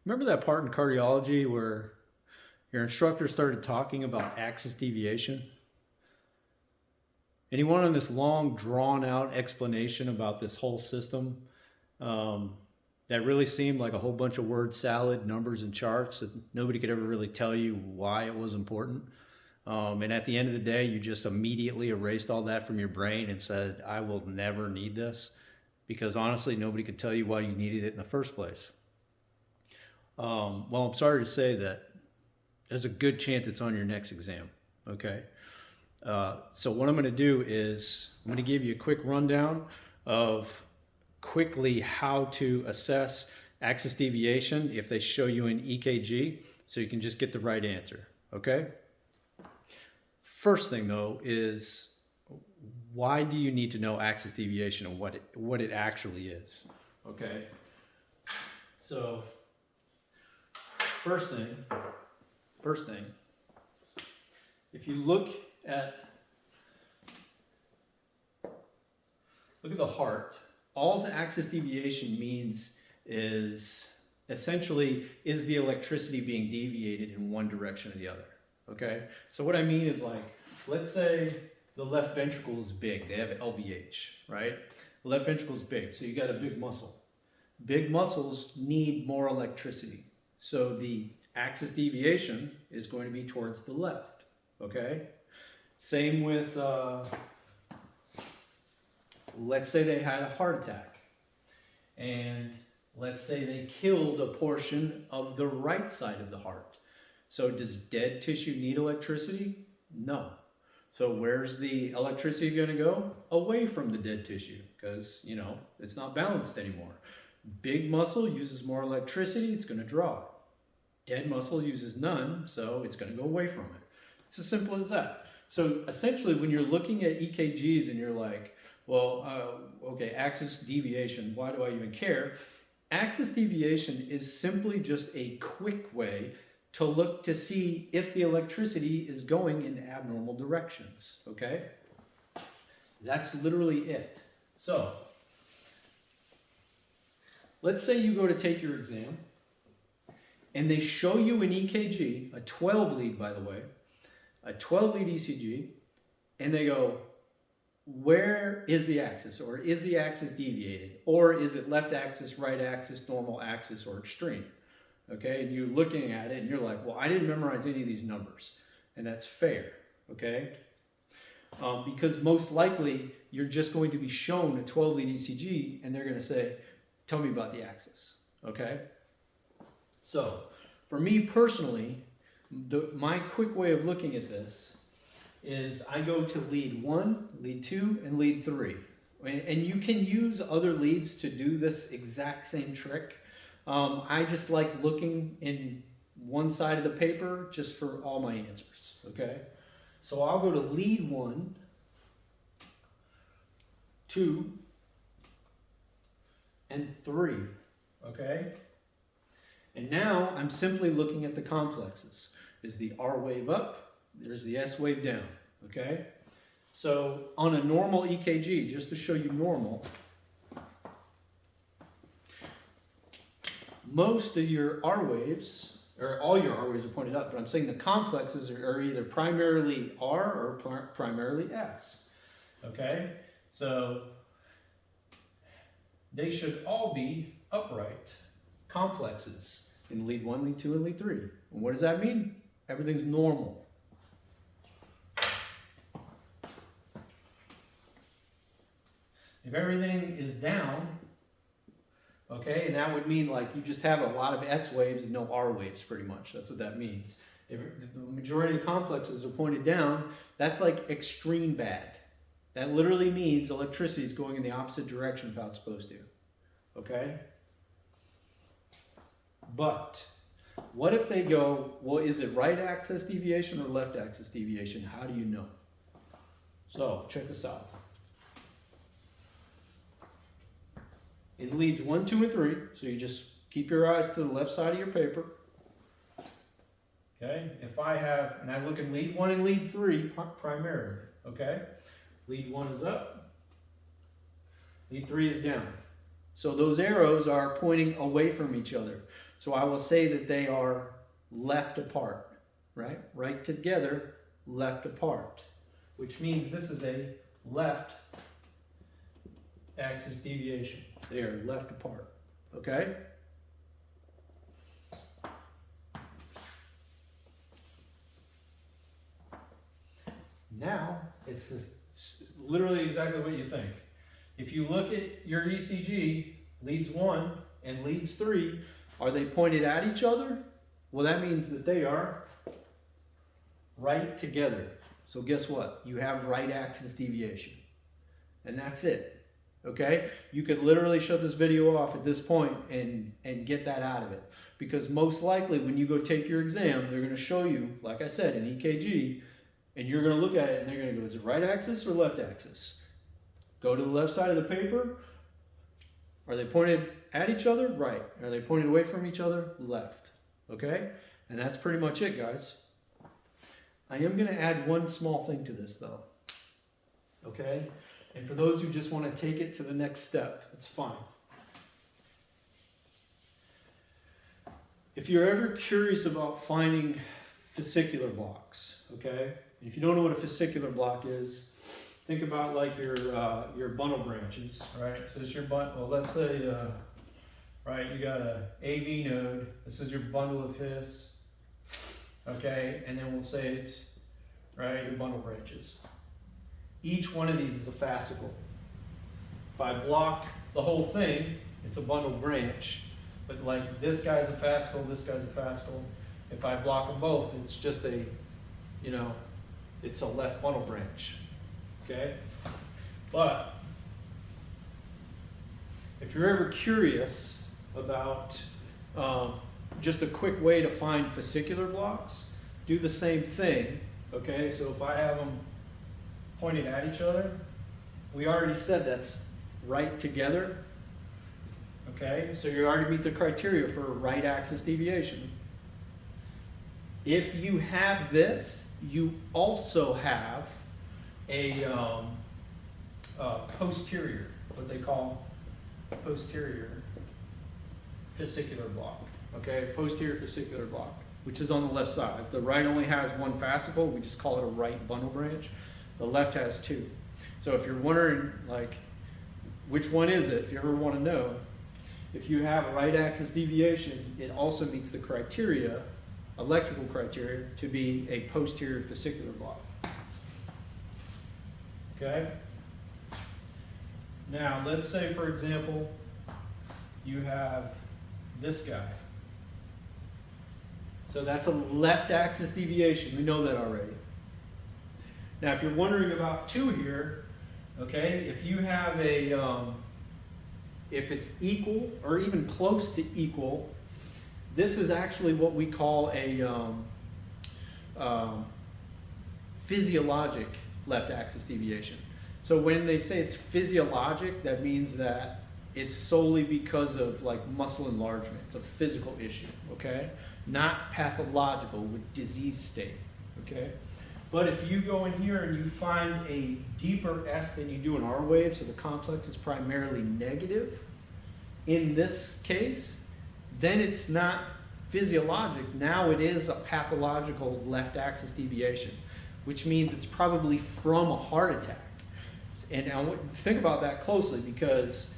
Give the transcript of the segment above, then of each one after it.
Remember that part in cardiology where your instructor started talking about axis deviation? And he went on this long, drawn out explanation about this whole system um, that really seemed like a whole bunch of word salad, numbers, and charts that nobody could ever really tell you why it was important. And at the end of the day, you just immediately erased all that from your brain and said, I will never need this. Because honestly, nobody could tell you why you needed it in the first place. Well, I'm sorry to say that there's a good chance it's on your next exam. Okay. So what I'm going to do is I'm going to give you a quick rundown of quickly how to assess axis deviation if they show you an EKG, so you can just get the right answer. Okay. First thing though is, why do you need to know axis deviation and what it actually is? Okay. So first thing, if you look at the heart, all the axis deviation means is essentially, is the electricity being deviated in one direction or the other? Okay, so what I mean is, like, let's say the left ventricle is big, they have LVH, right? The left ventricle is big, so you got a big muscle. Big muscles need more electricity, so the axis deviation is going to be towards the left, okay? Same with, let's say they had a heart attack, and let's say they killed a portion of the right side of the heart. So does dead tissue need electricity? No. So where's the electricity going to go? Away from the dead tissue, because, you know, it's not balanced anymore. Big muscle uses more electricity, it's going to draw it. Dead muscle uses none, so it's going to go away from it. It's as simple as that. So essentially, when you're looking at EKGs and you're like, well, okay, axis deviation, why do I even care? Axis deviation is simply just a quick way to look to see if the electricity is going in abnormal directions, okay? That's literally it. So, let's say you go to take your exam, and they show you an EKG, a 12 lead, by the way, a 12 lead ECG, and they go, where is the axis? Or is the axis deviated? Or is it left axis, right axis, normal axis, or extreme? Okay, and you're looking at it and you're like, well, I didn't memorize any of these numbers. And that's fair, okay? Because most likely you're just going to be shown a 12 lead ECG and they're going to say, tell me about the axis, okay? So for me personally, my quick way of looking at this is I go to lead 1, lead 2, and lead 3. And you can use other leads to do this exact same trick. I just like looking in one side of the paper just for all my answers, okay? So I'll go to lead 1, 2, and 3, okay? And now I'm simply looking at the complexes. Is the R wave up? There's the S wave down, okay? So on a normal EKG, just to show you normal, most of your R waves, or all your R waves are pointed up, but I'm saying the complexes are either primarily R or primarily S, okay? So they should all be upright complexes in lead 1, lead 2, and lead 3. And what does that mean? Everything's normal. If everything is down, okay, and that would mean like you just have a lot of S waves and no R waves pretty much. That's what that means. If the majority of the complexes are pointed down, that's like extreme bad. That literally means electricity is going in the opposite direction of how it's supposed to, okay? But what if they go, well, is it right axis deviation or left axis deviation? How do you know? So check this out. It leads 1, 2, and 3, so you just keep your eyes to the left side of your paper. Okay, if I have, and I look in lead 1 and lead 3 primarily, okay? Lead 1 is up, lead 3 is down. So those arrows are pointing away from each other. So I will say that they are left apart, right? Right together, left apart, which means this is a left axis deviation. They are left apart, okay? Now, it's literally exactly what you think. If you look at your ECG, leads 1 and leads 3, are they pointed at each other? Well, that means that they are right together. So guess what? You have right axis deviation. And that's it. Okay? You could literally shut this video off at this point and get that out of it. Because most likely when you go take your exam, they're going to show you, like I said, an EKG, and you're going to look at it and they're going to go, is it right axis or left axis? Go to the left side of the paper. Are they pointed at each other? Right. Are they pointed away from each other? Left. Okay? And that's pretty much it, guys. I am going to add one small thing to this, though. Okay? And for those who just want to take it to the next step, it's fine. If you're ever curious about finding fascicular blocks, okay? If you don't know what a fascicular block is, think about like your bundle branches, right? So it's your well, let's say, right, you got a AV node. This is your bundle of His, okay? And then we'll say it's, right, your bundle branches. Each one of these is a fascicle. If I block the whole thing, it's a bundle branch. But like this guy's a fascicle, this guy's a fascicle. If I block them both, it's just a, you know, it's a left bundle branch. Okay? But if you're ever curious about just a quick way to find fascicular blocks, do the same thing. Okay? So if I have them pointed at each other, we already said that's right together. Okay? So you already meet the criteria for right axis deviation. If you have this, you also have a posterior, what they call posterior fascicular block. Okay, posterior fascicular block, which is on the left side. The right only has one fascicle. We just call it a right bundle branch. The left has two. So if you're wondering, like, which one is it, if you ever want to know, if you have right axis deviation, it also meets the criteria, electrical criteria, to be a posterior fascicular block. Okay? Now, let's say, for example, you have this guy. So that's a left axis deviation. We know that already. Now, if you're wondering about two here, okay, if you have a, if it's equal or even close to equal, this is actually what we call a physiologic left axis deviation. So when they say it's physiologic, that means that it's solely because of like muscle enlargement. It's a physical issue, okay? Not pathological with disease state, okay? But if you go in here and you find a deeper S than you do in R wave, so the complex is primarily negative, in this case, then it's not physiologic. Now it is a pathological left axis deviation, which means it's probably from a heart attack. And now think about that closely, because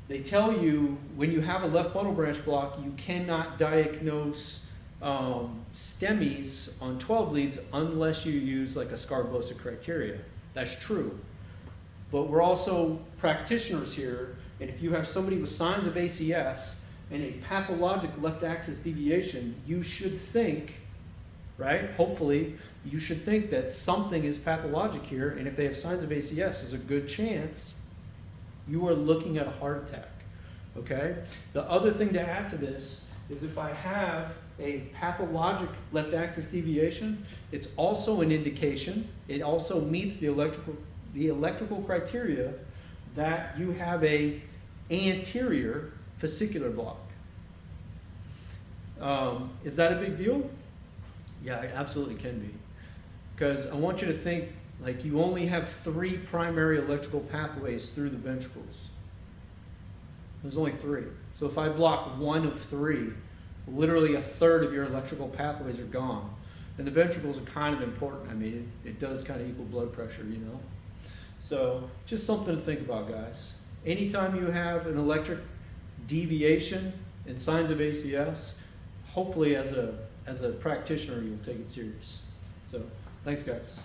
they tell you when you have a left bundle branch block, you cannot diagnose STEMIs on 12 leads unless you use like a Scarbosa criteria. That's true. But we're also practitioners here, and if you have somebody with signs of ACS and a pathologic left axis deviation, you should think, right? Hopefully, you should think that something is pathologic here, and if they have signs of ACS, there's a good chance you are looking at a heart attack, okay? The other thing to add to this is if I have a pathologic left axis deviation, it's also an indication, it also meets the electrical criteria that you have a anterior fascicular block. Is that a big deal? Yeah, it absolutely can be. Because I want you to think like you only have 3 primary electrical pathways through the ventricles. There's only 3. So if I block 1 of 3, literally a third of your electrical pathways are gone. And the ventricles are kind of important. I mean, it does kind of equal blood pressure, you know. So just something to think about, guys. Anytime you have an electric deviation and signs of ACS, hopefully as a practitioner you'll take it serious. So thanks, guys.